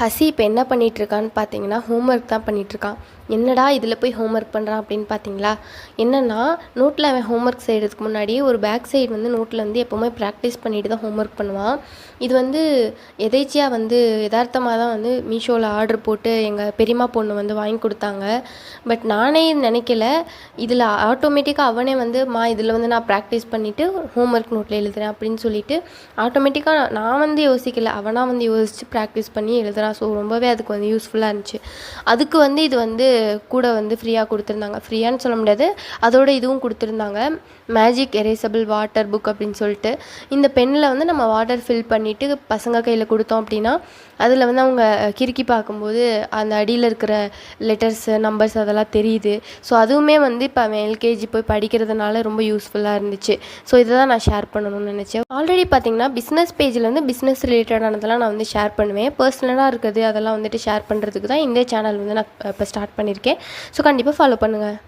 Hussey இப்போ என்ன பண்ணிகிட்ருக்கான்னு பார்த்தீங்கன்னா ஹோம்ஒர்க் தான் பண்ணிகிட்ருக்கான். என்னடா இதில் போய் ஹோம்ஒர்க் பண்ணுறான் அப்படின்னு பார்த்தீங்களா, என்னென்னா நோட்டில் அவன் ஹோம்ஒர்க் செய்கிறதுக்கு முன்னாடி ஒரு பேக் சைடு வந்து நோட்டில் வந்து எப்போவுமே ப்ராக்டிஸ் பண்ணிட்டு தான் ஹோம்ஒர்க் பண்ணுவான். இது வந்து எதேச்சியாக வந்து யதார்த்தமாக தான் வந்து மீஷோவில் ஆர்டர் போட்டு எங்கள் பெரியம்மா பொண்ணு வந்து வாங்கி கொடுத்தாங்க. பட் நானே நினைக்கல, இதில் ஆட்டோமேட்டிக்காக அவனே வந்து இதில் வந்து நான் ப்ராக்டிஸ் பண்ணிவிட்டு ஹோம்ஒர்க் நோட்டில் எழுதுறேன் அப்படின்னு சொல்லிட்டு ஆட்டோமேட்டிக்காக நான் வந்து யோசிக்கல, அவனாக வந்து யோசித்து ப்ராக்டிஸ் பண்ணி எழுதுறான். ஸோ ரொம்பவே அதுக்கு வந்து யூஸ்ஃபுல்லாக இருந்துச்சு. அதுக்கு வந்து இது வந்து கூட வந்து ஃப்ரீயாக கொடுத்துருந்தாங்க. ஃப்ரீயான்னு சொல்ல முடியாது, அதோட இதுவும் கொடுத்துருந்தாங்க, மேஜிக் எரேசபிள் வாட்டர் புக் அப்படின்னு சொல்லிட்டு. இந்த பென்னில் வந்து நம்ம வாட்டர் ஃபில் பண்ணிவிட்டு பசங்க கையில் கொடுத்தோம் அப்படின்னா அதில் வந்து அவங்க கிறுக்கி பார்க்கும்போது அந்த அடியில் இருக்கிற லெட்டர்ஸு நம்பர்ஸ் அதெல்லாம் தெரியுது. ஸோ அதுவுமே வந்து இப்போ அவன் எல்கேஜி போய் படிக்கிறதுனால ரொம்ப யூஸ்ஃபுல்லாக இருந்துச்சு. ஸோ இதை தான் நான் ஷேர் பண்ணணும்னு நினச்சேன். ஆல்ரெடி பார்த்தீங்கன்னா பிஸ்னஸ் பேஜில் வந்து பிஸ்னஸ் ரிலேட்டடானதெல்லாம் நான் வந்து ஷேர் பண்ணுவேன். பர்சனலாக இருக்குது அதெல்லாம் வந்துட்டு ஷேர் பண்ணுறதுக்கு தான் இந்த சேனல் வந்து நான் இப்போ ஸ்டார்ட் பண்ணியிருக்கேன். ஸோ கண்டிப்பாக ஃபாலோ பண்ணுங்கள்.